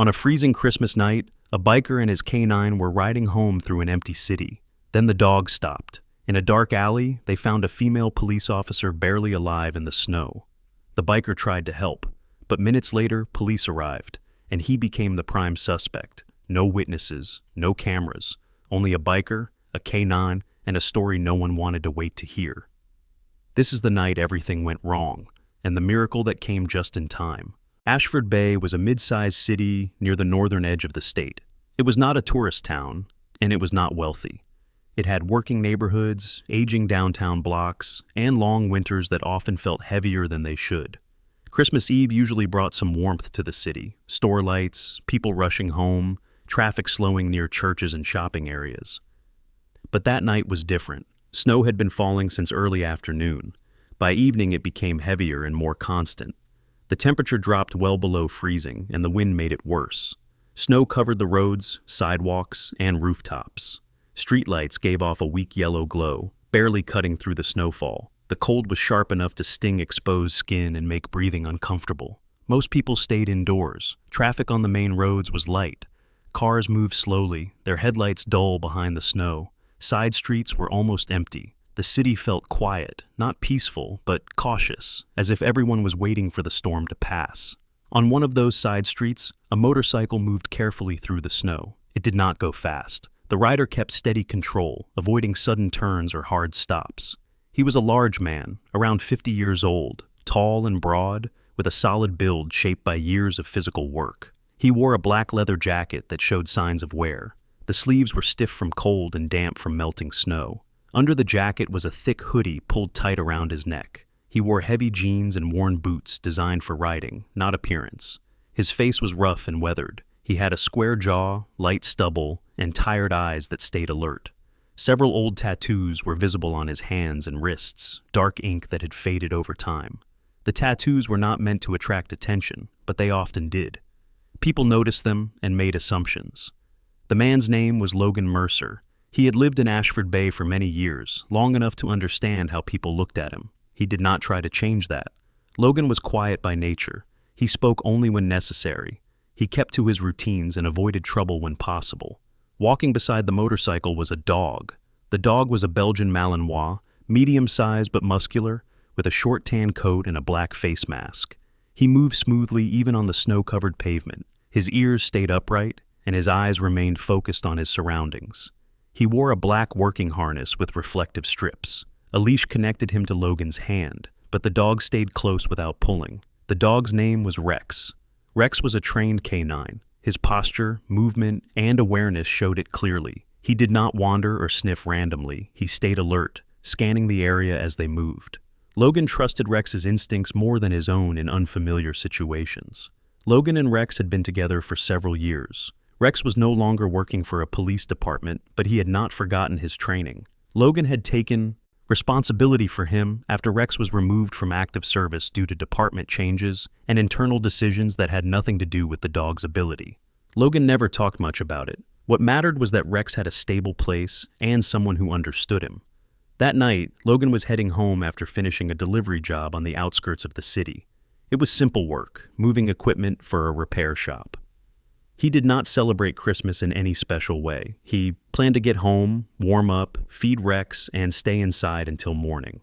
On a freezing Christmas night, a biker and his canine were riding home through an empty city. Then the dog stopped. In a dark alley, they found a female police officer barely alive in the snow. The biker tried to help, but minutes later, police arrived, and he became the prime suspect. No witnesses, no cameras, only a biker, a canine, and a story no one wanted to wait to hear. This is the night everything went wrong, and the miracle that came just in time. Ashford Bay was a mid-sized city near the northern edge of the state. It was not a tourist town, and it was not wealthy. It had working neighborhoods, aging downtown blocks, and long winters that often felt heavier than they should. Christmas Eve usually brought some warmth to the city. Store lights, people rushing home, traffic slowing near churches and shopping areas. But that night was different. Snow had been falling since early afternoon. By evening it became heavier and more constant. The temperature dropped well below freezing, and the wind made it worse. Snow covered the roads, sidewalks, and rooftops. Streetlights gave off a weak yellow glow, barely cutting through the snowfall. The cold was sharp enough to sting exposed skin and make breathing uncomfortable. Most people stayed indoors. Traffic on the main roads was light. Cars moved slowly, their headlights dull behind the snow. Side streets were almost empty. The city felt quiet, not peaceful, but cautious, as if everyone was waiting for the storm to pass. On one of those side streets, a motorcycle moved carefully through the snow. It did not go fast. The rider kept steady control, avoiding sudden turns or hard stops. He was a large man, around 50 years old, tall and broad, with a solid build shaped by years of physical work. He wore a black leather jacket that showed signs of wear. The sleeves were stiff from cold and damp from melting snow. Under the jacket was a thick hoodie pulled tight around his neck. He wore heavy jeans and worn boots designed for riding, not appearance. His face was rough and weathered. He had a square jaw, light stubble, and tired eyes that stayed alert. Several old tattoos were visible on his hands and wrists, dark ink that had faded over time. The tattoos were not meant to attract attention, but they often did. People noticed them and made assumptions. The man's name was Logan Mercer. He had lived in Ashford Bay for many years, long enough to understand how people looked at him. He did not try to change that. Logan was quiet by nature. He spoke only when necessary. He kept to his routines and avoided trouble when possible. Walking beside the motorcycle was a dog. The dog was a Belgian Malinois, medium-sized but muscular, with a short tan coat and a black face mask. He moved smoothly even on the snow-covered pavement. His ears stayed upright, and his eyes remained focused on his surroundings. He wore a black working harness with reflective strips. A leash connected him to Logan's hand, but the dog stayed close without pulling. The dog's name was Rex. Rex was a trained canine. His posture, movement, and awareness showed it clearly. He did not wander or sniff randomly. He stayed alert, scanning the area as they moved. Logan trusted Rex's instincts more than his own in unfamiliar situations. Logan and Rex had been together for several years. Rex was no longer working for a police department, but he had not forgotten his training. Logan had taken responsibility for him after Rex was removed from active service due to department changes and internal decisions that had nothing to do with the dog's ability. Logan never talked much about it. What mattered was that Rex had a stable place and someone who understood him. That night, Logan was heading home after finishing a delivery job on the outskirts of the city. It was simple work, moving equipment for a repair shop. He did not celebrate Christmas in any special way. He planned to get home, warm up, feed Rex, and stay inside until morning.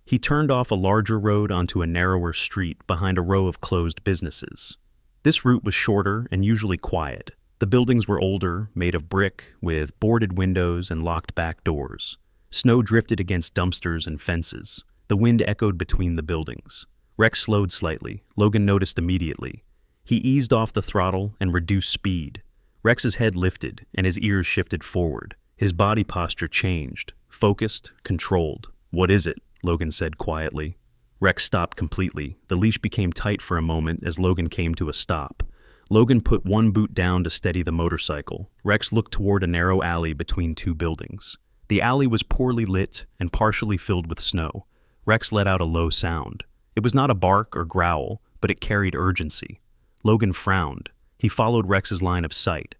He turned off a larger road onto a narrower street behind a row of closed businesses. This route was shorter and usually quiet. The buildings were older, made of brick, with boarded windows and locked back doors. Snow drifted against dumpsters and fences. The wind echoed between the buildings. Rex slowed slightly. Logan noticed immediately. He eased off the throttle and reduced speed. Rex's head lifted, and his ears shifted forward. His body posture changed, focused, controlled. "What is it?" Logan said quietly. Rex stopped completely. The leash became tight for a moment as Logan came to a stop. Logan put one boot down to steady the motorcycle. Rex looked toward a narrow alley between two buildings. The alley was poorly lit and partially filled with snow. Rex let out a low sound. It was not a bark or growl, but it carried urgency. Logan frowned. He followed Rex's line of sight.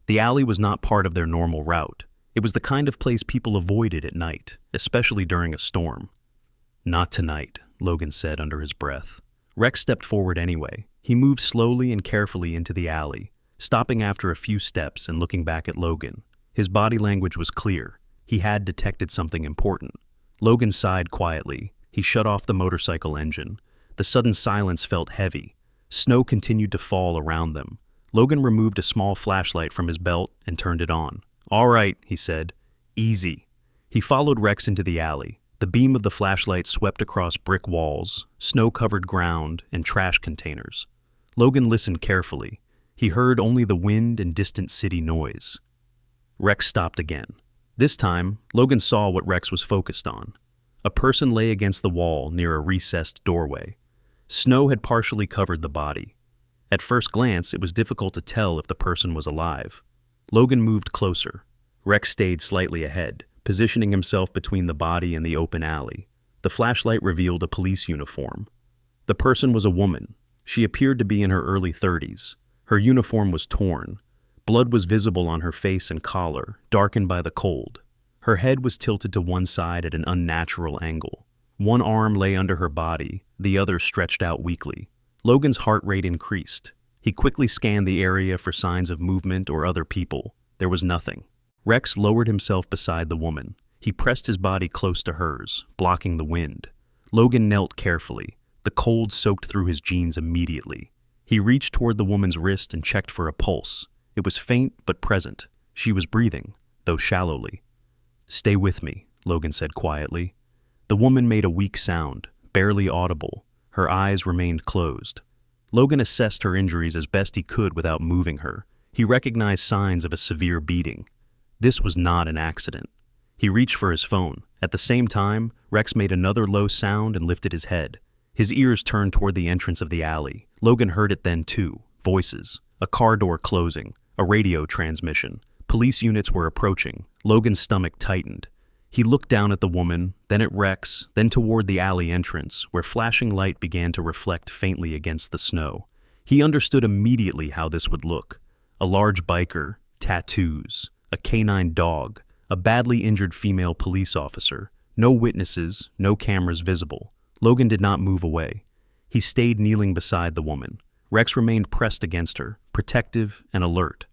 The alley was not part of their normal route. It was the kind of place people avoided at night, especially during a storm. "Not tonight," Logan said under his breath. Rex stepped forward anyway. He moved slowly and carefully into the alley. stopping after a few steps and looking back at Logan. His body language was clear. He had detected something important. Logan sighed quietly. He shut off the motorcycle engine. The sudden silence felt heavy. Snow continued to fall around them. Logan removed a small flashlight from his belt and turned it on. "All right," he said. "Easy." He followed Rex into the alley. The beam of the flashlight swept across brick walls, snow-covered ground, and trash containers. Logan listened carefully. He heard only the wind and distant city noise. Rex stopped again. This time, Logan saw what Rex was focused on. A person lay against the wall near a recessed doorway. Snow had partially covered the body. At first glance, it was difficult to tell if the person was alive. Logan moved closer. Rex stayed slightly ahead, positioning himself between the body and the open alley. The flashlight revealed a police uniform. The person was a woman. She appeared to be in her early 30s. Her uniform was torn. Blood was visible on her face and collar, darkened by the cold. Her head was tilted to one side at an unnatural angle. One arm lay under her body, the other stretched out weakly. Logan's heart rate increased. He quickly scanned the area for signs of movement or other people. There was nothing. Rex lowered himself beside the woman. He pressed his body close to hers, blocking the wind. Logan knelt carefully. The cold soaked through his jeans immediately. He reached toward the woman's wrist and checked for a pulse. It was faint but present. She was breathing, though shallowly. "Stay with me," Logan said quietly. The woman made a weak sound, barely audible. Her eyes remained closed. Logan assessed her injuries as best he could without moving her. He recognized signs of a severe beating. This was not an accident. He reached for his phone. At the same time, Rex made another low sound and lifted his head. His ears turned toward the entrance of the alley. Logan heard it then too. Voices. A car door closing. A radio transmission. Police units were approaching. Logan's stomach tightened. He looked down at the woman, then at Rex, then toward the alley entrance, where flashing light began to reflect faintly against the snow. He understood immediately how this would look. A large biker, tattoos, a canine dog, a badly injured female police officer. No witnesses, no cameras visible. Logan did not move away. He stayed kneeling beside the woman. Rex remained pressed against her, protective and alert.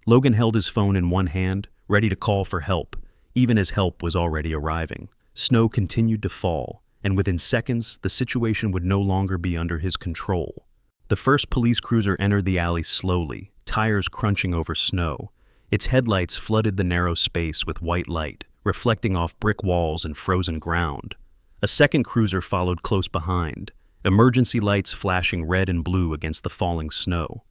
Logan held his phone in one hand, ready to call for help, even as help was already arriving. Snow continued to fall, and within seconds, the situation would no longer be under his control. The first police cruiser entered the alley slowly, tires crunching over snow. Its headlights flooded the narrow space with white light, reflecting off brick walls and frozen ground. A second cruiser followed close behind, emergency lights flashing red and blue against the falling snow.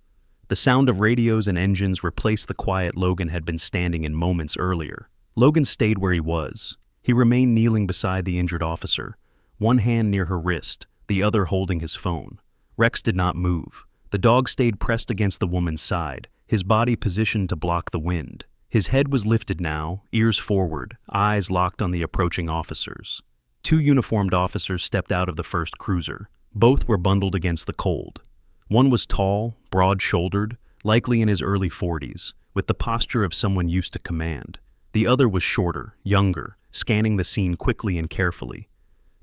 The sound of radios and engines replaced the quiet Logan had been standing in moments earlier. Logan stayed where he was. He remained kneeling beside the injured officer, one hand near her wrist, the other holding his phone. Rex did not move. The dog stayed pressed against the woman's side, his body positioned to block the wind. His head was lifted now, ears forward, eyes locked on the approaching officers. Two uniformed officers stepped out of the first cruiser. Both were bundled against the cold. One was tall, broad-shouldered, likely in his early 40s, with the posture of someone used to command. The other was shorter, younger, scanning the scene quickly and carefully.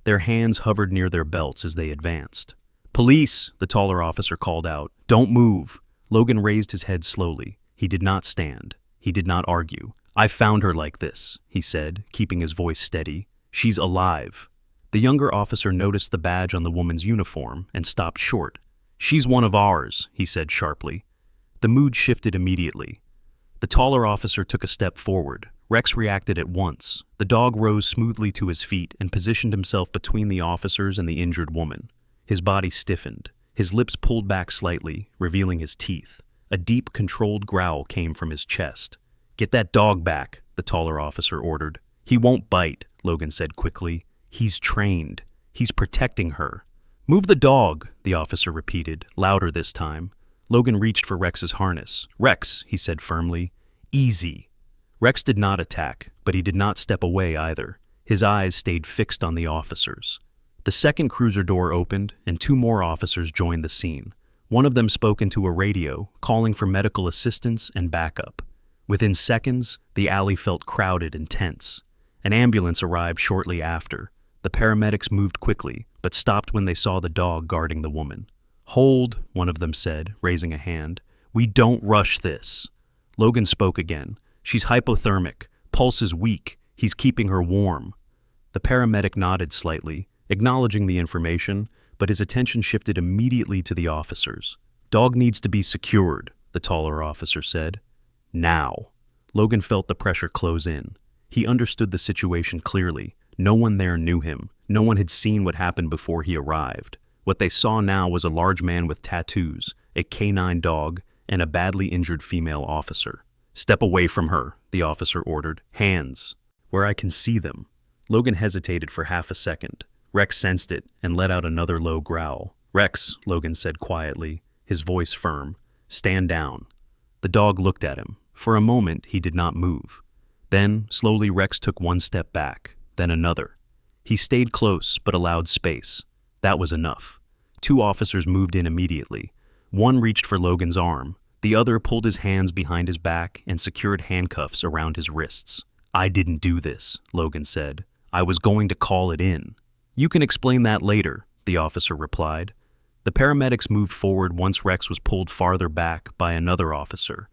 Their hands hovered near their belts as they advanced. "Police!" the taller officer called out. "Don't move!" Logan raised his head slowly. He did not stand. He did not argue. "I found her like this," he said, keeping his voice steady. "She's alive." The younger officer noticed the badge on the woman's uniform and stopped short. "She's one of ours," he said sharply. The mood shifted immediately. The taller officer took a step forward. Rex reacted at once. The dog rose smoothly to his feet and positioned himself between the officers and the injured woman. His body stiffened. His lips pulled back slightly, revealing his teeth. A deep, controlled growl came from his chest. "Get that dog back," the taller officer ordered. "He won't bite," Logan said quickly. "He's trained. He's protecting her." "Move the dog," the officer repeated, louder this time. Logan reached for Rex's harness. "Rex," he said firmly. "Easy." Rex did not attack, but he did not step away either. His eyes stayed fixed on the officers. The second cruiser door opened, and two more officers joined the scene. One of them spoke into a radio, calling for medical assistance and backup. Within seconds, the alley felt crowded and tense. An ambulance arrived shortly after. The paramedics moved quickly, but stopped when they saw the dog guarding the woman. "Hold," one of them said, raising a hand. "We don't rush this." Logan spoke again. "She's hypothermic. Pulse is weak. He's keeping her warm." The paramedic nodded slightly, acknowledging the information, but his attention shifted immediately to the officers. "Dog needs to be secured," the taller officer said. "Now." Logan felt the pressure close in. He understood the situation clearly. No one there knew him. No one had seen what happened before he arrived. What they saw now was a large man with tattoos, a canine dog, and a badly injured female officer. "Step away from her," the officer ordered. "Hands." "Where I can see them." Logan hesitated for half a second. Rex sensed it and let out another low growl. "Rex," Logan said quietly, his voice firm, "stand down." The dog looked at him. For a moment, he did not move. Then, slowly, Rex took one step back, then another. He stayed close, but allowed space. That was enough. Two officers moved in immediately. One reached for Logan's arm. The other pulled his hands behind his back and secured handcuffs around his wrists. "I didn't do this," Logan said. "I was going to call it in." "You can explain that later," the officer replied. The paramedics moved forward once Rex was pulled farther back by another officer.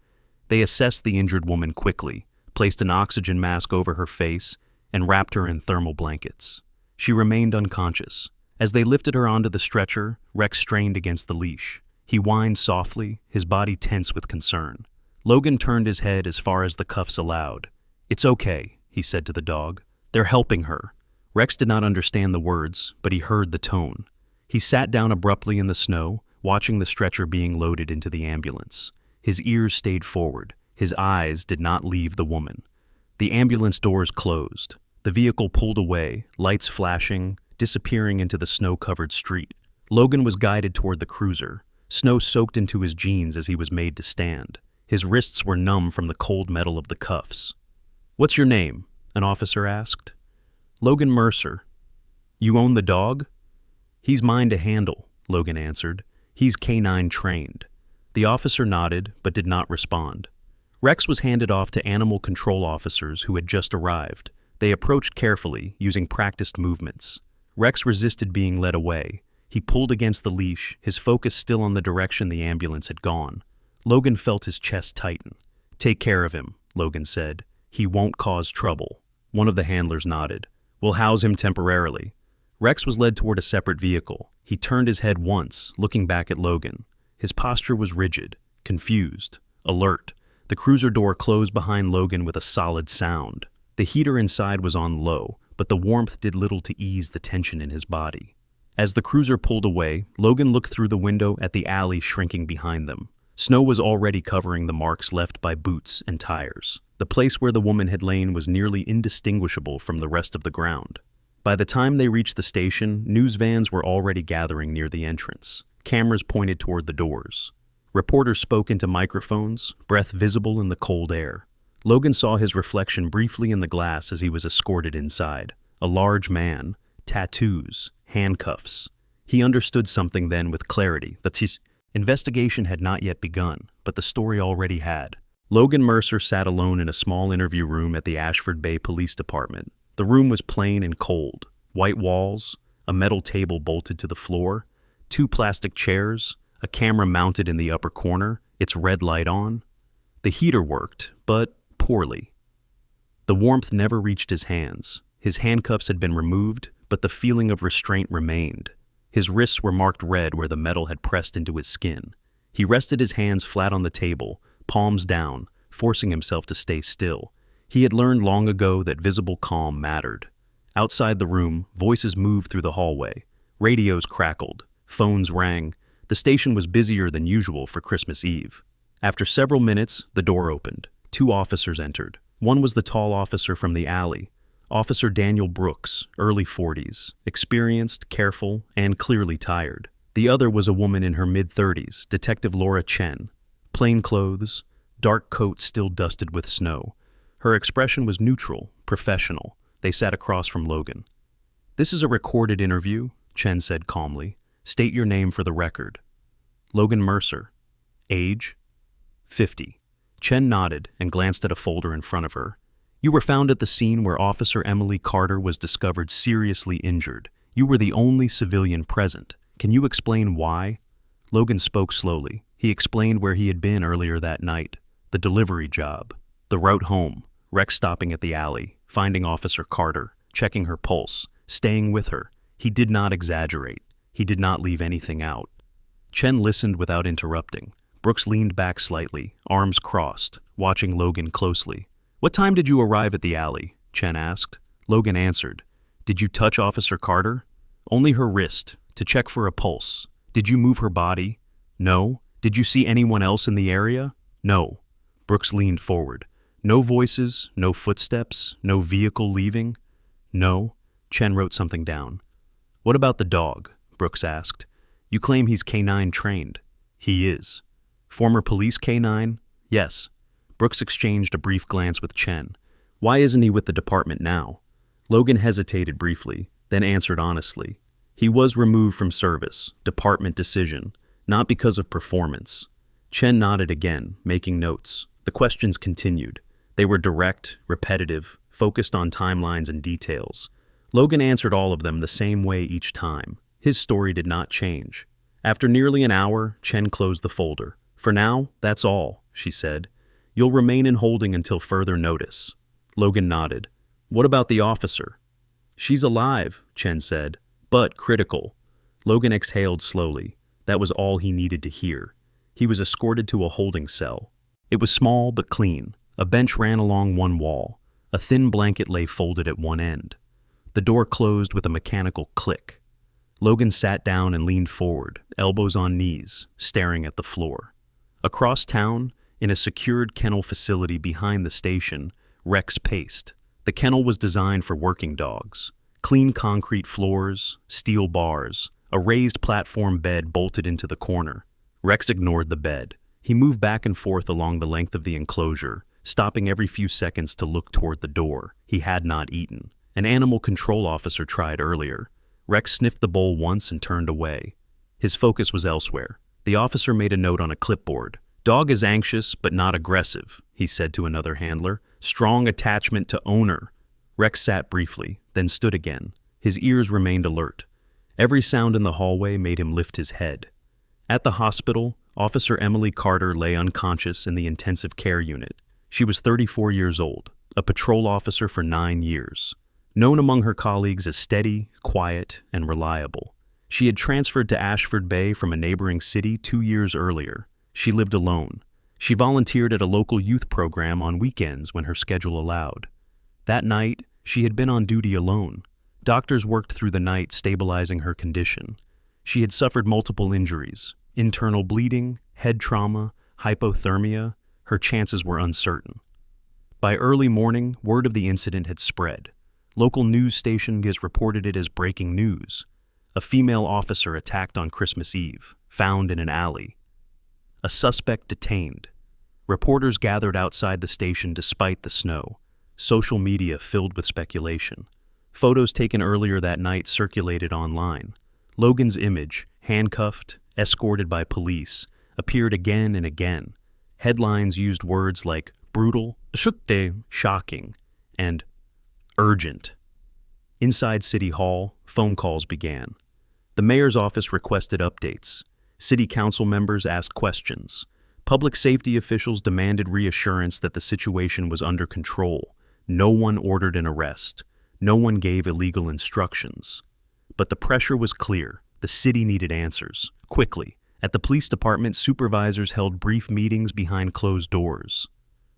They assessed the injured woman quickly, placed an oxygen mask over her face, and wrapped her in thermal blankets. She remained unconscious. As they lifted her onto the stretcher, Rex strained against the leash. He whined softly, his body tense with concern. Logan turned his head as far as the cuffs allowed. "It's okay," he said to the dog. "They're helping her." Rex did not understand the words, but he heard the tone. He sat down abruptly in the snow, watching the stretcher being loaded into the ambulance. His ears stayed forward. His eyes did not leave the woman. The ambulance doors closed. The vehicle pulled away, lights flashing, disappearing into the snow-covered street. Logan was guided toward the cruiser. Snow soaked into his jeans as he was made to stand. His wrists were numb from the cold metal of the cuffs. "What's your name?" an officer asked. "Logan Mercer." "You own the dog?" "He's mine to handle," Logan answered. "He's canine trained." The officer nodded, but did not respond. Rex was handed off to animal control officers who had just arrived. They approached carefully, using practiced movements. Rex resisted being led away. He pulled against the leash, his focus still on the direction the ambulance had gone. Logan felt his chest tighten. "Take care of him," Logan said. "He won't cause trouble." One of the handlers nodded. "We'll house him temporarily." Rex was led toward a separate vehicle. He turned his head once, looking back at Logan. His posture was rigid, confused, alert. The cruiser door closed behind Logan with a solid sound. The heater inside was on low, but the warmth did little to ease the tension in his body. As the cruiser pulled away, Logan looked through the window at the alley shrinking behind them. Snow was already covering the marks left by boots and tires. The place where the woman had lain was nearly indistinguishable from the rest of the ground. By the time they reached the station, news vans were already gathering near the entrance. Cameras pointed toward the doors. Reporters spoke into microphones, breath visible in the cold air. Logan saw his reflection briefly in the glass as he was escorted inside. A large man, tattoos, handcuffs. He understood something then with clarity. That his investigation had not yet begun, but the story already had. Logan Mercer sat alone in a small interview room at the Ashford Bay Police Department. The room was plain and cold. White walls, a metal table bolted to the floor, 2 plastic chairs, a camera mounted in the upper corner, its red light on. The heater worked, but poorly. The warmth never reached his hands. His handcuffs had been removed, but the feeling of restraint remained. His wrists were marked red where the metal had pressed into his skin. He rested his hands flat on the table, palms down, forcing himself to stay still. He had learned long ago that visible calm mattered. Outside the room, voices moved through the hallway. Radios crackled. Phones rang. The station was busier than usual for Christmas Eve. After several minutes, the door opened. 2 officers entered. One was the tall officer from the alley, Officer Daniel Brooks, early 40s, experienced, careful, and clearly tired. The other was a woman in her mid-30s, Detective Laura Chen. Plain clothes, dark coat still dusted with snow. Her expression was neutral, professional. They sat across from Logan. "This is a recorded interview," Chen said calmly. "State your name for the record." "Logan Mercer." "Age?" 50. Chen nodded and glanced at a folder in front of her. "You were found at the scene where Officer Emily Carter was discovered seriously injured. You were the only civilian present. Can you explain why?" Logan spoke slowly. He explained where he had been earlier that night, the delivery job, the route home, Rex stopping at the alley, finding Officer Carter, checking her pulse, staying with her. He did not exaggerate. He did not leave anything out. Chen listened without interrupting. Brooks leaned back slightly, arms crossed, watching Logan closely. "What time did you arrive at the alley?" Chen asked. Logan answered. "Did you touch Officer Carter?" "Only her wrist, to check for a pulse." "Did you move her body?" "No." "Did you see anyone else in the area?" "No." Brooks leaned forward. "No voices, no footsteps, no vehicle leaving?" "No." Chen wrote something down. "What about the dog?" Brooks asked. "You claim he's K9 trained." "He is." "Former police K9?" "Yes." Brooks exchanged a brief glance with Chen. "Why isn't he with the department now?" Logan hesitated briefly, then answered honestly. "He was removed from service, department decision, not because of performance." Chen nodded again, making notes. The questions continued. They were direct, repetitive, focused on timelines and details. Logan answered all of them the same way each time. His story did not change. After nearly an hour, Chen closed the folder. "For now, that's all," she said. "You'll remain in holding until further notice." Logan nodded. "What about the officer?" "She's alive," Chen said, "but critical." Logan exhaled slowly. That was all he needed to hear. He was escorted to a holding cell. It was small but clean. A bench ran along one wall. A thin blanket lay folded at one end. The door closed with a mechanical click. Logan sat down and leaned forward, elbows on knees, staring at the floor. Across town, in a secured kennel facility behind the station, Rex paced. The kennel was designed for working dogs. Clean concrete floors, steel bars, a raised platform bed bolted into the corner. Rex ignored the bed. He moved back and forth along the length of the enclosure, stopping every few seconds to look toward the door. He had not eaten. An animal control officer tried earlier. Rex sniffed the bowl once and turned away. His focus was elsewhere. The officer made a note on a clipboard. "Dog is anxious but not aggressive," he said to another handler. "Strong attachment to owner." Rex sat briefly, then stood again. His ears remained alert. Every sound in the hallway made him lift his head. At the hospital, Officer Emily Carter lay unconscious in the intensive care unit. She was 34 years old, a patrol officer for 9 years. Known among her colleagues as steady, quiet, and reliable. She had transferred to Ashford Bay from a neighboring city 2 years earlier. She lived alone. She volunteered at a local youth program on weekends when her schedule allowed. That night, she had been on duty alone. Doctors worked through the night stabilizing her condition. She had suffered multiple injuries, internal bleeding, head trauma, hypothermia. Her chances were uncertain. By early morning, word of the incident had spread. Local news stations reported it as breaking news. A female officer attacked on Christmas Eve, found in an alley. A suspect detained. Reporters gathered outside the station despite the snow. Social media filled with speculation. Photos taken earlier that night circulated online. Logan's image, handcuffed, escorted by police, appeared again and again. Headlines used words like brutal, shocking, and urgent. Inside City Hall, phone calls began. The mayor's office requested updates. City council members asked questions. Public safety officials demanded reassurance that the situation was under control. No one ordered an arrest. No one gave illegal instructions. But the pressure was clear. The city needed answers, quickly. At the police department, supervisors held brief meetings behind closed doors.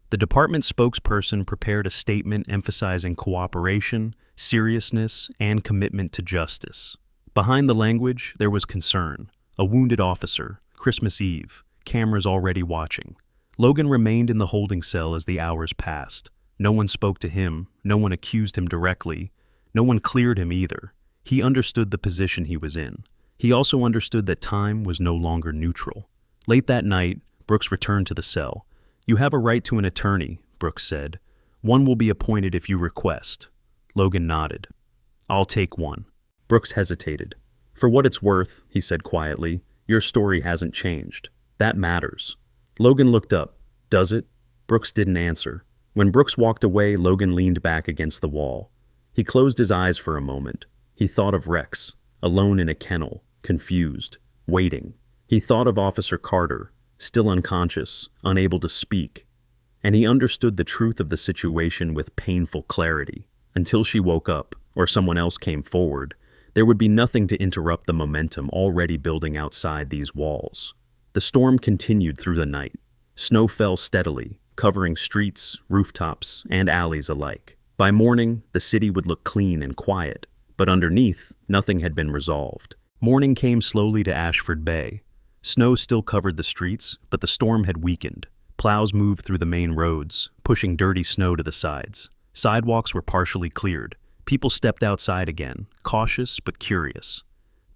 The department spokesperson prepared a statement emphasizing cooperation, seriousness, and commitment to justice. Behind the language, there was concern. A wounded officer, Christmas Eve, cameras already watching. Logan remained in the holding cell as the hours passed. No one spoke to him, no one accused him directly, no one cleared him either. He understood the position he was in. He also understood that time was no longer neutral. Late that night, Brooks returned to the cell. "You have a right to an attorney," Brooks said. "One will be appointed if you request." Logan nodded. "I'll take one." Brooks hesitated. "For what it's worth," he said quietly, "your story hasn't changed. That matters." Logan looked up. "Does it?" Brooks didn't answer. When Brooks walked away, Logan leaned back against the wall. He closed his eyes for a moment. He thought of Rex, alone in a kennel, confused, waiting. He thought of Officer Carter, still unconscious, unable to speak, and he understood the truth of the situation with painful clarity. Until she woke up, or someone else came forward, there would be nothing to interrupt the momentum already building outside these walls. The storm continued through the night. Snow fell steadily, covering streets, rooftops, and alleys alike. By morning, the city would look clean and quiet, but underneath, nothing had been resolved. Morning came slowly to Ashford Bay. Snow still covered the streets, but the storm had weakened. Plows moved through the main roads, pushing dirty snow to the sides. Sidewalks were partially cleared. People stepped outside again, cautious but curious.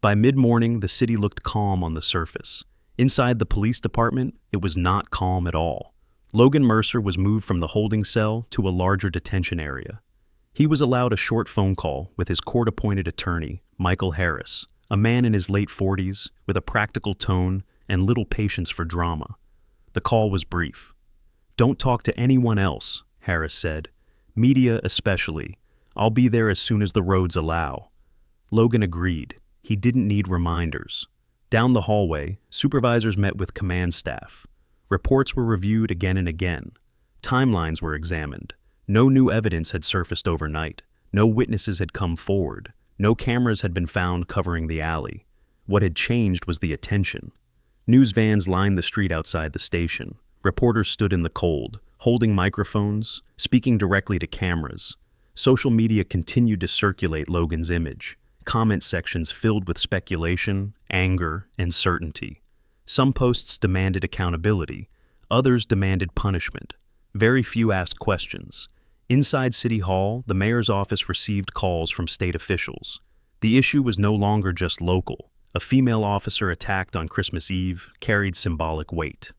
By mid-morning, the city looked calm on the surface. Inside the police department, it was not calm at all. Logan Mercer was moved from the holding cell to a larger detention area. He was allowed a short phone call with his court-appointed attorney, Michael Harris, a man in his late 40s with a practical tone and little patience for drama. The call was brief. "Don't talk to anyone else," Harris said. "Media especially. I'll be there as soon as the roads allow." Logan agreed. He didn't need reminders. Down the hallway, supervisors met with command staff. Reports were reviewed again and again. Timelines were examined. No new evidence had surfaced overnight. No witnesses had come forward. No cameras had been found covering the alley. What had changed was the attention. News vans lined the street outside the station. Reporters stood in the cold, holding microphones, speaking directly to cameras. Social media continued to circulate Logan's image. Comment sections filled with speculation, anger, and certainty. Some posts demanded accountability. Others demanded punishment. Very few asked questions. Inside City Hall, the mayor's office received calls from state officials. The issue was no longer just local. A female officer attacked on Christmas Eve carried symbolic weight.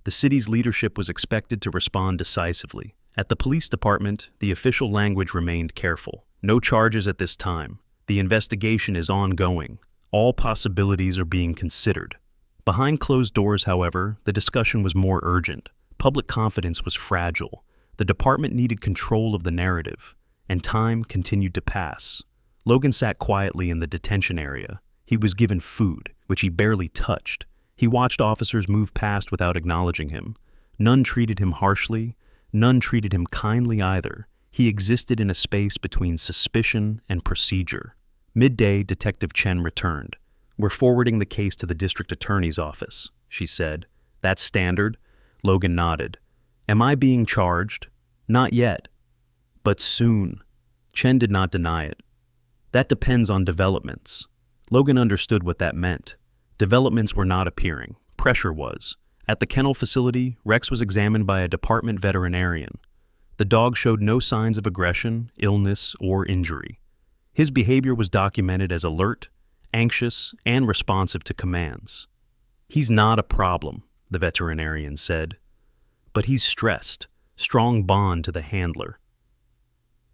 The city's leadership was expected to respond decisively. At the police department, the official language remained careful. "No charges at this time. The investigation is ongoing. All possibilities are being considered." Behind closed doors, however, the discussion was more urgent. Public confidence was fragile. The department needed control of the narrative, and time continued to pass. Logan sat quietly in the detention area. He was given food, which he barely touched. He watched officers move past without acknowledging him. None treated him harshly. None treated him kindly either. He existed in a space between suspicion and procedure. Midday, Detective Chen returned. "We're forwarding the case to the district attorney's office," she said. "That's standard?" Logan nodded. "Am I being charged?" "Not yet. But soon." Chen did not deny it. "That depends on developments." Logan understood what that meant. Developments were not appearing. Pressure was. At the kennel facility, Rex was examined by a department veterinarian. The dog showed no signs of aggression, illness, or injury. His behavior was documented as alert, anxious, and responsive to commands. "He's not a problem," the veterinarian said. "But he's stressed. Strong bond to the handler."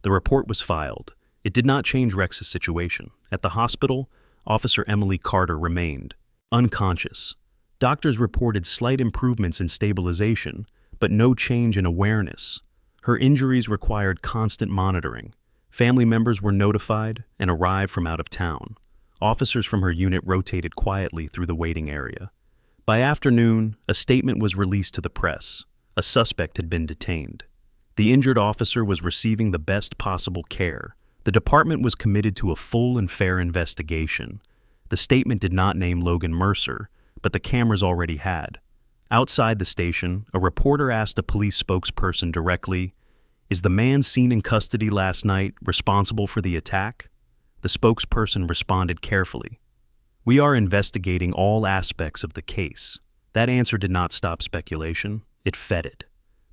The report was filed. It did not change Rex's situation. At the hospital, Officer Emily Carter remained unconscious. Doctors reported slight improvements in stabilization, but no change in awareness. Her injuries required constant monitoring. Family members were notified and arrived from out of town. Officers from her unit rotated quietly through the waiting area. By afternoon, a statement was released to the press. A suspect had been detained. The injured officer was receiving the best possible care. The department was committed to a full and fair investigation. The statement did not name Logan Mercer, but the cameras already had. Outside the station, a reporter asked a police spokesperson directly, "Is the man seen in custody last night responsible for the attack?" The spokesperson responded carefully, "We are investigating all aspects of the case." That answer did not stop speculation. It fed it.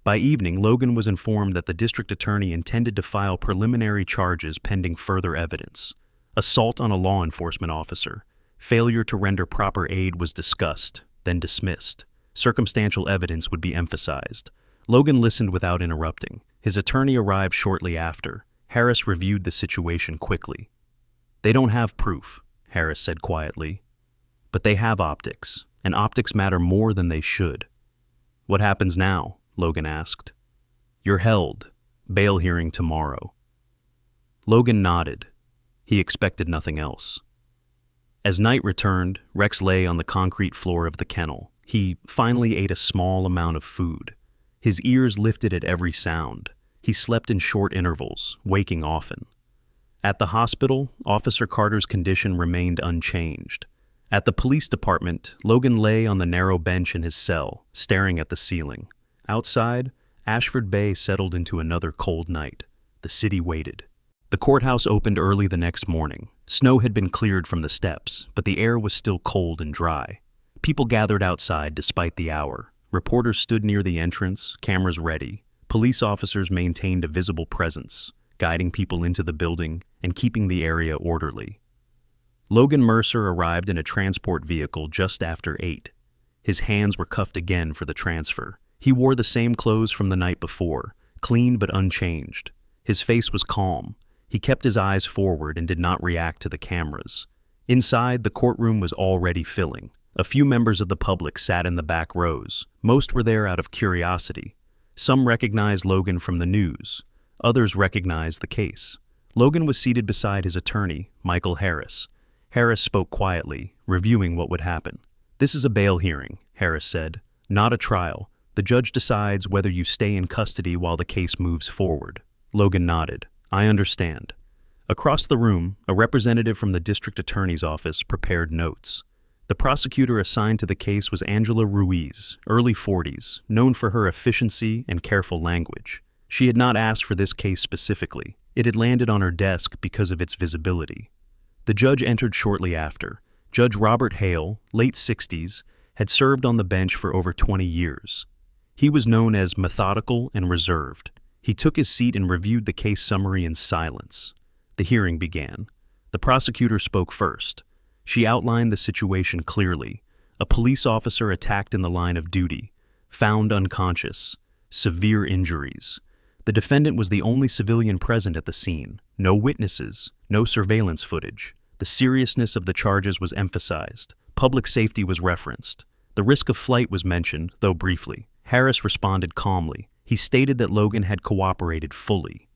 By evening, Logan was informed that the district attorney intended to file preliminary charges pending further evidence. Assault on a law enforcement officer. Failure to render proper aid was discussed, then dismissed. Circumstantial evidence would be emphasized. Logan listened without interrupting. His attorney arrived shortly after. Harris reviewed the situation quickly. "They don't have proof," Harris said quietly. "But they have optics, and optics matter more than they should." "What happens now?" Logan asked. "You're held. Bail hearing tomorrow." Logan nodded. He expected nothing else. As night returned, Rex lay on the concrete floor of the kennel, He finally ate a small amount of food. His ears lifted at every sound. He slept in short intervals, waking often. At the hospital, Officer Carter's condition remained unchanged. At the police department, Logan lay on the narrow bench in his cell, staring at the ceiling. Outside, Ashford Bay settled into another cold night. The city waited. The courthouse opened early the next morning. Snow had been cleared from the steps, but the air was still cold and dry. People gathered outside despite the hour. Reporters stood near the entrance, cameras ready. Police officers maintained a visible presence, guiding people into the building and keeping the area orderly. Logan Mercer arrived in a transport vehicle just after 8. His hands were cuffed again for the transfer. He wore the same clothes from the night before, clean but unchanged. His face was calm. He kept his eyes forward and did not react to the cameras. Inside, the courtroom was already filling. A few members of the public sat in the back rows. Most were there out of curiosity. Some recognized Logan from the news. Others recognized the case. Logan was seated beside his attorney, Michael Harris. Harris spoke quietly, reviewing what would happen. "This is a bail hearing," Harris said, "not a trial. The judge decides whether you stay in custody while the case moves forward." Logan nodded. "I understand." Across the room, a representative from the district attorney's office prepared notes. The prosecutor assigned to the case was Angela Ruiz, early 40s, known for her efficiency and careful language. She had not asked for this case specifically. It had landed on her desk because of its visibility. The judge entered shortly after. Judge Robert Hale, late 60s, had served on the bench for over 20 years. He was known as methodical and reserved. He took his seat and reviewed the case summary in silence. The hearing began. The prosecutor spoke first. She outlined the situation clearly. A police officer attacked in the line of duty, found unconscious, severe injuries. The defendant was the only civilian present at the scene. No witnesses, no surveillance footage. The seriousness of the charges was emphasized. Public safety was referenced. The risk of flight was mentioned, though briefly. Harris responded calmly. He stated that Logan had cooperated fully,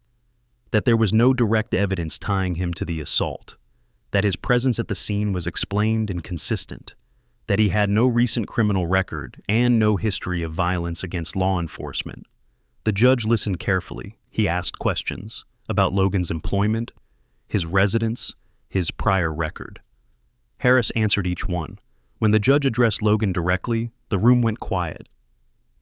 that there was no direct evidence tying him to the assault, that his presence at the scene was explained and consistent, that he had no recent criminal record and no history of violence against law enforcement. The judge listened carefully. He asked questions about Logan's employment, his residence, his prior record. Harris answered each one. When the judge addressed Logan directly, the room went quiet.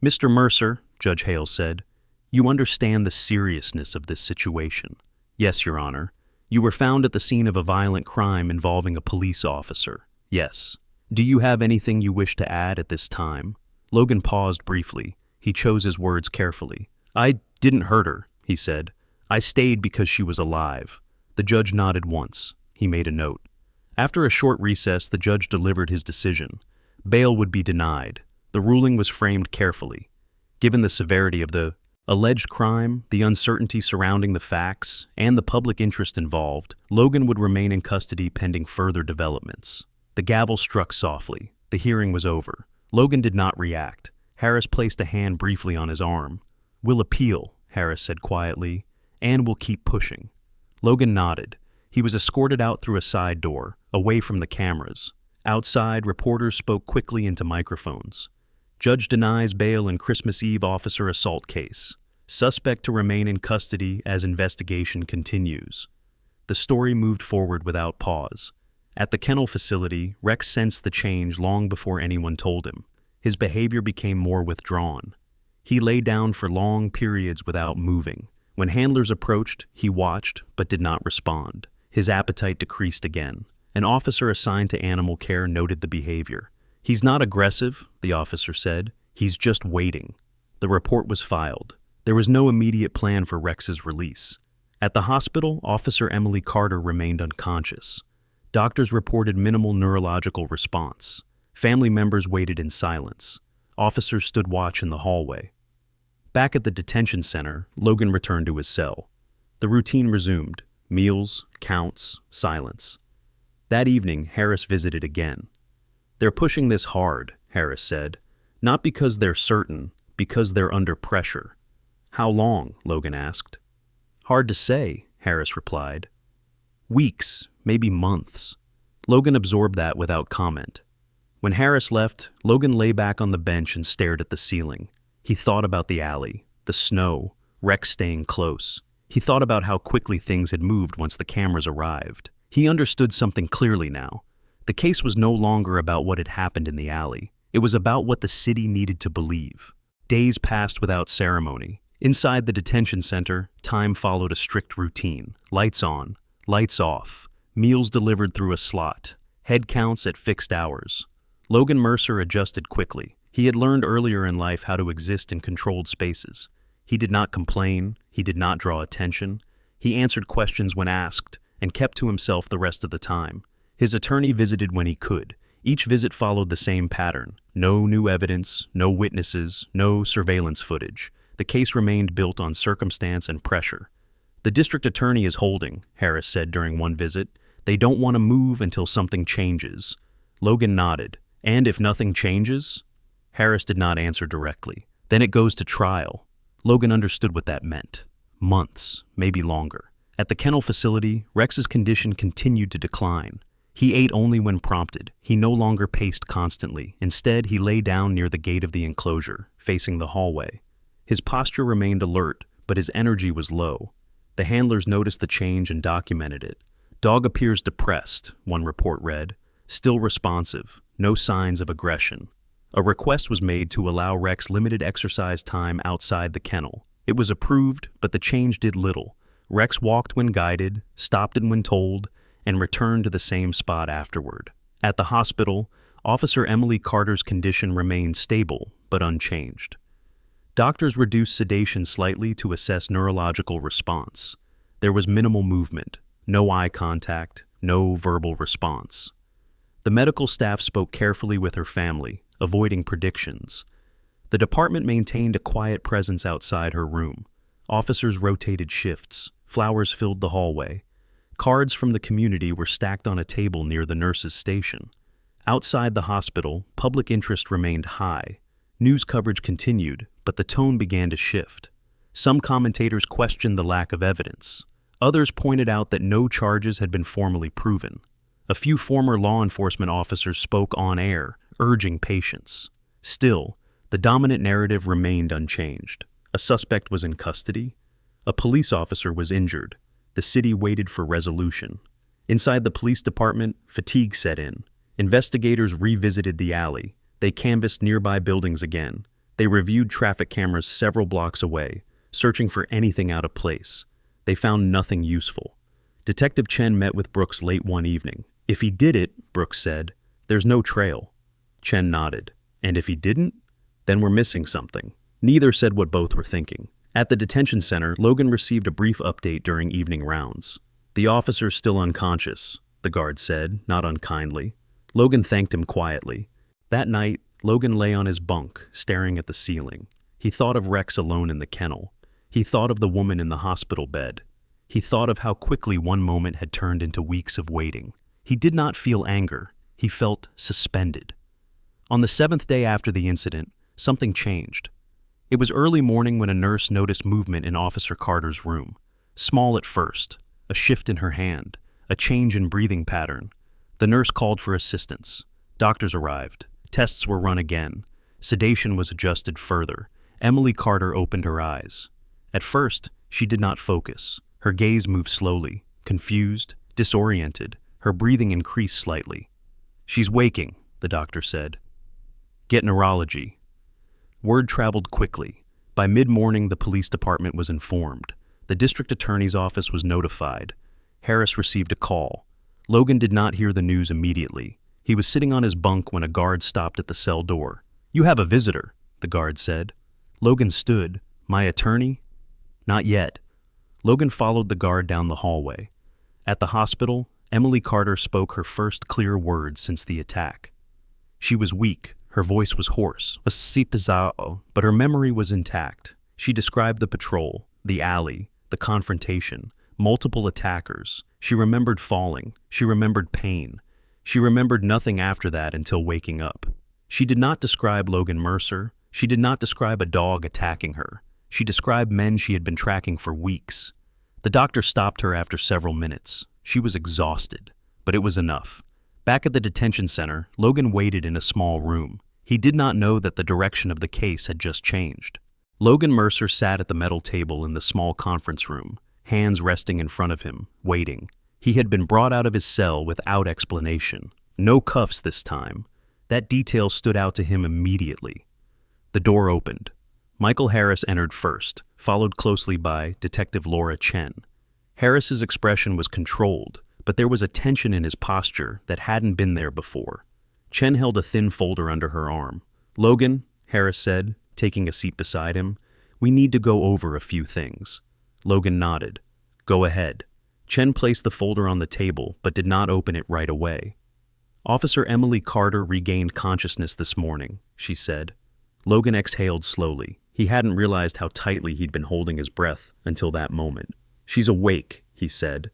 "Mr. Mercer," Judge Hale said, "you understand the seriousness of this situation." "Yes, Your Honor." "You were found at the scene of a violent crime involving a police officer." "Yes." "Do you have anything you wish to add at this time?" Logan paused briefly. He chose his words carefully. "I didn't hurt her," he said. "I stayed because she was alive." The judge nodded once. He made a note. After a short recess, the judge delivered his decision. Bail would be denied. The ruling was framed carefully. Given the severity of the alleged crime, the uncertainty surrounding the facts, and the public interest involved, Logan would remain in custody pending further developments. The gavel struck softly. The hearing was over. Logan did not react. Harris placed a hand briefly on his arm. "We'll appeal," Harris said quietly, "and we'll keep pushing." Logan nodded. He was escorted out through a side door, away from the cameras. Outside, reporters spoke quickly into microphones. "Judge denies bail in Christmas Eve officer assault case. Suspect to remain in custody as investigation continues." The story moved forward without pause. At the kennel facility, Rex sensed the change long before anyone told him. His behavior became more withdrawn. He lay down for long periods without moving. When handlers approached, he watched but did not respond. His appetite decreased again. An officer assigned to animal care noted the behavior. "He's not aggressive," the officer said. "He's just waiting." The report was filed. There was no immediate plan for Rex's release. At the hospital, Officer Emily Carter remained unconscious. Doctors reported minimal neurological response. Family members waited in silence. Officers stood watch in the hallway. Back at the detention center, Logan returned to his cell. The routine resumed. Meals, counts, silence. That evening, Harris visited again. "They're pushing this hard," Harris said. "Not because they're certain, because they're under pressure." "How long?" Logan asked. "Hard to say," Harris replied. "Weeks, maybe months." Logan absorbed that without comment. When Harris left, Logan lay back on the bench and stared at the ceiling. He thought about the alley, the snow, Rex staying close. He thought about how quickly things had moved once the cameras arrived. He understood something clearly now. The case was no longer about what had happened in the alley. It was about what the city needed to believe. Days passed without ceremony. Inside the detention center, time followed a strict routine. Lights on, lights off, meals delivered through a slot, head counts at fixed hours. Logan Mercer adjusted quickly. He had learned earlier in life how to exist in controlled spaces. He did not complain, he did not draw attention. He answered questions when asked and kept to himself the rest of the time. His attorney visited when he could. Each visit followed the same pattern. No new evidence, no witnesses, no surveillance footage. The case remained built on circumstance and pressure. "The district attorney is holding," Harris said during one visit. "They don't want to move until something changes." Logan nodded. "And if nothing changes?" Harris did not answer directly. "Then it goes to trial." Logan understood what that meant. Months, maybe longer. At the kennel facility, Rex's condition continued to decline. He ate only when prompted. He no longer paced constantly. Instead, he lay down near the gate of the enclosure, facing the hallway. His posture remained alert, but his energy was low. The handlers noticed the change and documented it. "Dog appears depressed," one report read. "Still responsive. No signs of aggression." A request was made to allow Rex limited exercise time outside the kennel. It was approved, but the change did little. Rex walked when guided, stopped when told, and returned to the same spot afterward. At the hospital, Officer Emily Carter's condition remained stable, but unchanged. Doctors reduced sedation slightly to assess neurological response. There was minimal movement, no eye contact, no verbal response. The medical staff spoke carefully with her family, avoiding predictions. The department maintained a quiet presence outside her room. Officers rotated shifts. Flowers filled the hallway. Cards from the community were stacked on a table near the nurse's station. Outside the hospital, public interest remained high. News coverage continued, but the tone began to shift. Some commentators questioned the lack of evidence. Others pointed out that no charges had been formally proven. A few former law enforcement officers spoke on air, urging patience. Still, the dominant narrative remained unchanged. A suspect was in custody. A police officer was injured. The city waited for resolution. Inside the police department, fatigue set in. Investigators revisited the alley. They canvassed nearby buildings again. They reviewed traffic cameras several blocks away, searching for anything out of place. They found nothing useful. Detective Chen met with Brooks late one evening. "If he did it," Brooks said, "there's no trail." Chen nodded. "And if he didn't, then we're missing something." Neither said what both were thinking. At the detention center, Logan received a brief update during evening rounds. "The officer's still unconscious," the guard said, not unkindly. Logan thanked him quietly. That night, Logan lay on his bunk, staring at the ceiling. He thought of Rex alone in the kennel. He thought of the woman in the hospital bed. He thought of how quickly one moment had turned into weeks of waiting. He did not feel anger. He felt suspended. On the 7th day after the incident, something changed. It was early morning when a nurse noticed movement in Officer Carter's room. Small at first, a shift in her hand, a change in breathing pattern. The nurse called for assistance. Doctors arrived. Tests were run again. Sedation was adjusted further. Emily Carter opened her eyes. At first, she did not focus. Her gaze moved slowly, confused, disoriented. Her breathing increased slightly. "She's waking," the doctor said. "Get neurology." Word traveled quickly. By mid-morning, the police department was informed. The district attorney's office was notified. Harris received a call. Logan did not hear the news immediately. He was sitting on his bunk when a guard stopped at the cell door. "You have a visitor," the guard said. Logan stood. "My attorney?" "Not yet." Logan followed the guard down the hallway. At the hospital, Emily Carter spoke her first clear words since the attack. She was weak. Her voice was hoarse, but her memory was intact. She described the patrol, the alley, the confrontation, multiple attackers. She remembered falling. She remembered pain. She remembered nothing after that until waking up. She did not describe Logan Mercer. She did not describe a dog attacking her. She described men she had been tracking for weeks. The doctor stopped her after several minutes. She was exhausted, but it was enough. Back at the detention center, Logan waited in a small room. He did not know that the direction of the case had just changed. Logan Mercer sat at the metal table in the small conference room, hands resting in front of him, waiting. He had been brought out of his cell without explanation. No cuffs this time. That detail stood out to him immediately. The door opened. Michael Harris entered first, followed closely by Detective Laura Chen. Harris's expression was controlled, but there was a tension in his posture that hadn't been there before. Chen held a thin folder under her arm. "Logan," Harris said, taking a seat beside him, "we need to go over a few things." Logan nodded. "Go ahead." Chen placed the folder on the table, but did not open it right away. "Officer Emily Carter regained consciousness this morning," she said. Logan exhaled slowly. He hadn't realized how tightly he'd been holding his breath until that moment. "She's awake," he said.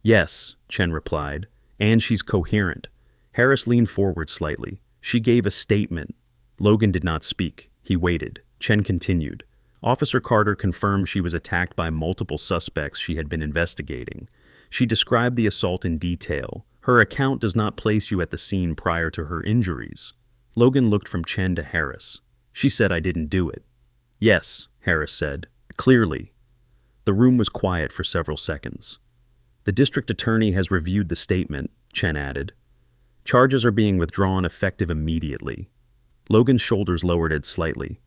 "Yes," Chen replied, "and she's coherent." Harris leaned forward slightly. "She gave a statement." Logan did not speak. He waited. Chen continued. "Officer Carter confirmed she was attacked by multiple suspects she had been investigating. She described the assault in detail. Her account does not place you at the scene prior to her injuries." Logan looked from Chen to Harris. "She said I didn't do it." "Yes," Harris said. "Clearly." The room was quiet for several seconds. "The district attorney has reviewed the statement," Chen added. "Charges are being withdrawn effective immediately." Logan's shoulders lowered slightly.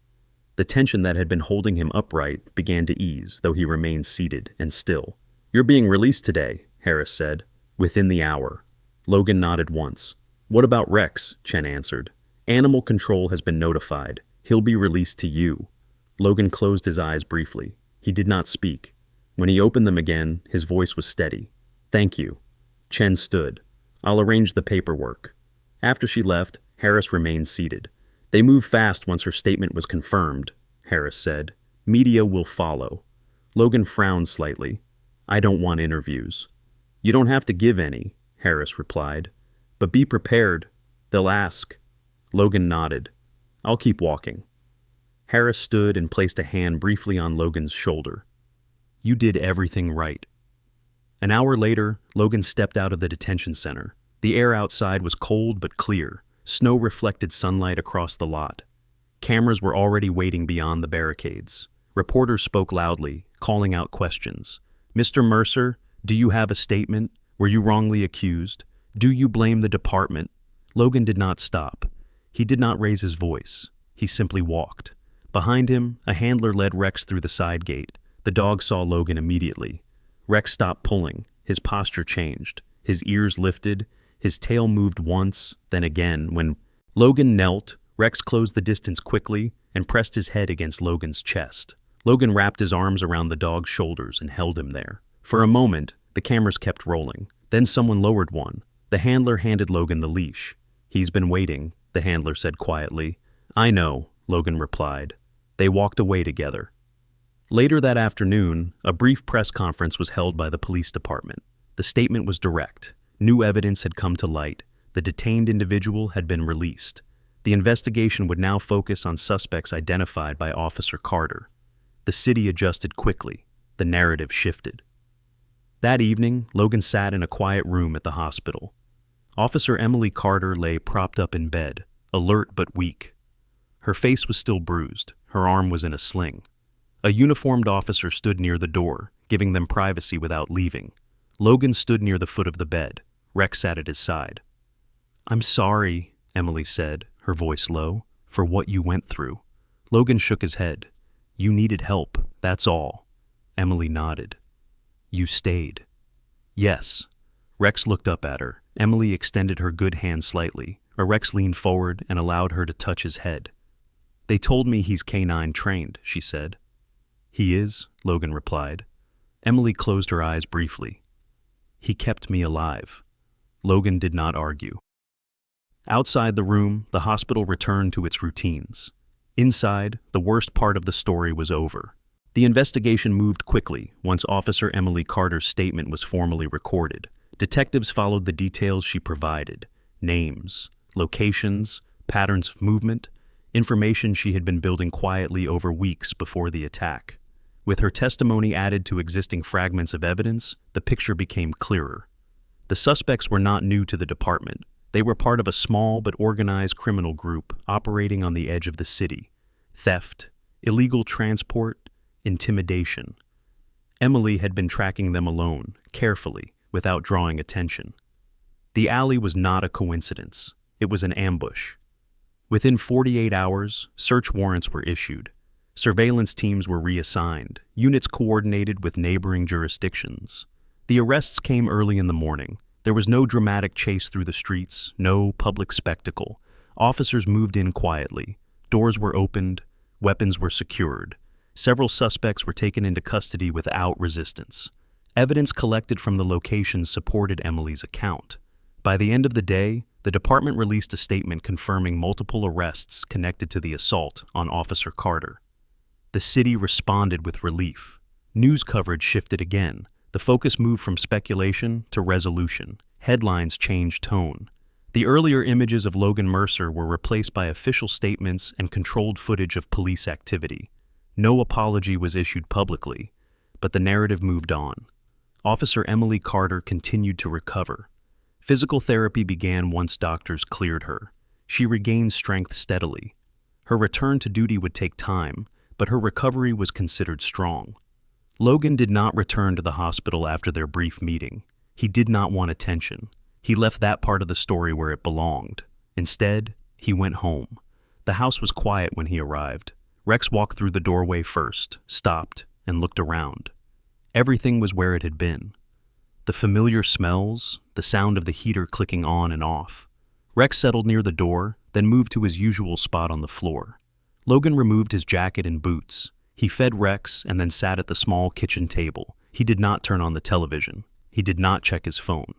The tension that had been holding him upright began to ease, though he remained seated and still. "You're being released today," Harris said. "Within the hour." Logan nodded once. "What about Rex?" Chen answered. "Animal control has been notified. He'll be released to you." Logan closed his eyes briefly. He did not speak. When he opened them again, his voice was steady. "Thank you." Chen stood. "I'll arrange the paperwork." After she left, Harris remained seated. "They move fast once her statement was confirmed," Harris said. "Media will follow." Logan frowned slightly. "I don't want interviews." "You don't have to give any," Harris replied. "But be prepared. They'll ask." Logan nodded. "I'll keep walking." Harris stood and placed a hand briefly on Logan's shoulder. "You did everything right." An hour later, Logan stepped out of the detention center. The air outside was cold but clear. Snow reflected sunlight across the lot. Cameras were already waiting beyond the barricades. Reporters spoke loudly, calling out questions. "Mr. Mercer, do you have a statement? Were you wrongly accused? Do you blame the department?" Logan did not stop. He did not raise his voice. He simply walked. Behind him, a handler led Rex through the side gate. The dog saw Logan immediately. Rex stopped pulling. His posture changed. His ears lifted. His tail moved once, then again. When Logan knelt, Rex closed the distance quickly and pressed his head against Logan's chest. Logan wrapped his arms around the dog's shoulders and held him there. For a moment, the cameras kept rolling. Then someone lowered one. The handler handed Logan the leash. "He's been waiting," the handler said quietly. "I know," Logan replied. They walked away together. Later that afternoon, a brief press conference was held by the police department. The statement was direct. New evidence had come to light. The detained individual had been released. The investigation would now focus on suspects identified by Officer Carter. The city adjusted quickly. The narrative shifted. That evening, Logan sat in a quiet room at the hospital. Officer Emily Carter lay propped up in bed, alert but weak. Her face was still bruised. Her arm was in a sling. A uniformed officer stood near the door, giving them privacy without leaving. Logan stood near the foot of the bed. Rex sat at his side. "I'm sorry," Emily said, her voice low, "for what you went through." Logan shook his head. "You needed help, that's all." Emily nodded. "You stayed." "Yes." Rex looked up at her. Emily extended her good hand slightly. Rex leaned forward and allowed her to touch his head. "They told me he's canine trained," she said. "He is," Logan replied. Emily closed her eyes briefly. "He kept me alive." Logan did not argue. Outside the room, the hospital returned to its routines. Inside, the worst part of the story was over. The investigation moved quickly once Officer Emily Carter's statement was formally recorded. Detectives followed the details she provided: names, locations, patterns of movement, information she had been building quietly over weeks before the attack. With her testimony added to existing fragments of evidence, the picture became clearer. The suspects were not new to the department. They were part of a small but organized criminal group operating on the edge of the city. Theft, illegal transport, intimidation. Emily had been tracking them alone, carefully, without drawing attention. The alley was not a coincidence. It was an ambush. Within 48 hours, search warrants were issued. Surveillance teams were reassigned, units coordinated with neighboring jurisdictions. The arrests came early in the morning. There was no dramatic chase through the streets, no public spectacle. Officers moved in quietly. Doors were opened, weapons were secured. Several suspects were taken into custody without resistance. Evidence collected from the location supported Emily's account. By the end of the day, the department released a statement confirming multiple arrests connected to the assault on Officer Carter. The city responded with relief. News coverage shifted again. The focus moved from speculation to resolution. Headlines changed tone. The earlier images of Logan Mercer were replaced by official statements and controlled footage of police activity. No apology was issued publicly, but the narrative moved on. Officer Emily Carter continued to recover. Physical therapy began once doctors cleared her. She regained strength steadily. Her return to duty would take time, but her recovery was considered strong. Logan did not return to the hospital after their brief meeting. He did not want attention. He left that part of the story where it belonged. Instead, he went home. The house was quiet when he arrived. Rex walked through the doorway first, stopped, and looked around. Everything was where it had been. The familiar smells, the sound of the heater clicking on and off. Rex settled near the door, then moved to his usual spot on the floor. Logan removed his jacket and boots. He fed Rex and then sat at the small kitchen table. He did not turn on the television. He did not check his phone.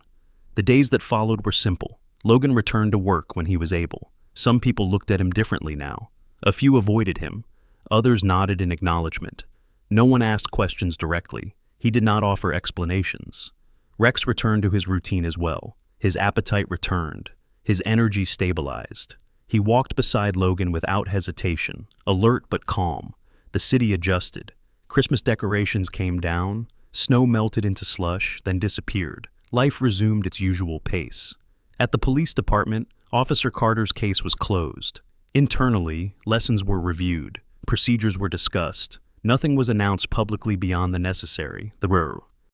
The days that followed were simple. Logan returned to work when he was able. Some people looked at him differently now. A few avoided him. Others nodded in acknowledgement. No one asked questions directly. He did not offer explanations. Rex returned to his routine as well. His appetite returned. His energy stabilized. He walked beside Logan without hesitation, alert but calm. The city adjusted. Christmas decorations came down. Snow melted into slush, then disappeared. Life resumed its usual pace. At the police department, Officer Carter's case was closed. Internally, lessons were reviewed. Procedures were discussed. Nothing was announced publicly beyond the necessary. The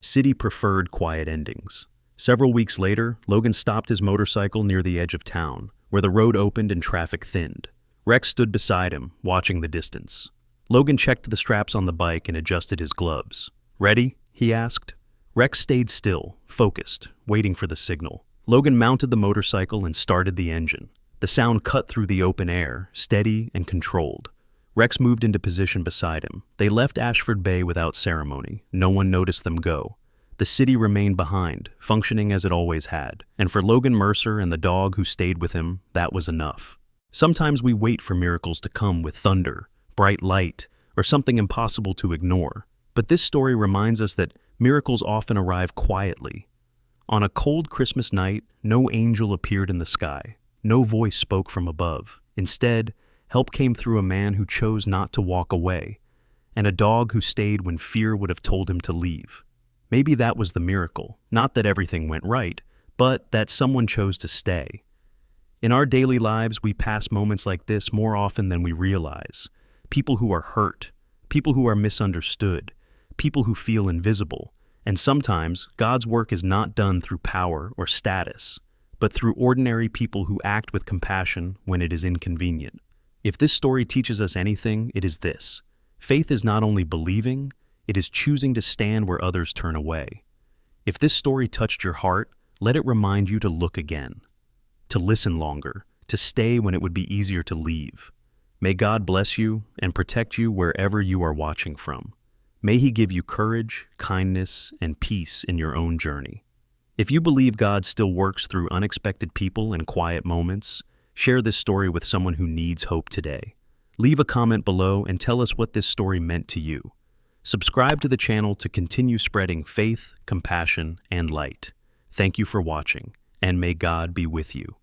city preferred quiet endings. Several weeks later, Logan stopped his motorcycle near the edge of town, where the road opened and traffic thinned. Rex stood beside him, watching the distance. Logan checked the straps on the bike and adjusted his gloves. "Ready?" he asked. Rex stayed still, focused, waiting for the signal. Logan mounted the motorcycle and started the engine. The sound cut through the open air, steady and controlled. Rex moved into position beside him. They left Ashford Bay without ceremony. No one noticed them go. The city remained behind, functioning as it always had. And for Logan Mercer and the dog who stayed with him, that was enough. Sometimes we wait for miracles to come with thunder, bright light, or something impossible to ignore. But this story reminds us that miracles often arrive quietly. On a cold Christmas night, no angel appeared in the sky. No voice spoke from above. Instead, help came through a man who chose not to walk away, and a dog who stayed when fear would have told him to leave. Maybe that was the miracle. Not that everything went right, but that someone chose to stay. In our daily lives, we pass moments like this more often than we realize. People who are hurt, people who are misunderstood, people who feel invisible. And sometimes, God's work is not done through power or status, but through ordinary people who act with compassion when it is inconvenient. If this story teaches us anything, it is this. Faith is not only believing, it is choosing to stand where others turn away. If this story touched your heart, let it remind you to look again, to listen longer, to stay when it would be easier to leave. May God bless you and protect you wherever you are watching from. May He give you courage, kindness, and peace in your own journey. If you believe God still works through unexpected people and quiet moments, share this story with someone who needs hope today. Leave a comment below and tell us what this story meant to you. Subscribe to the channel to continue spreading faith, compassion, and light. Thank you for watching, and may God be with you.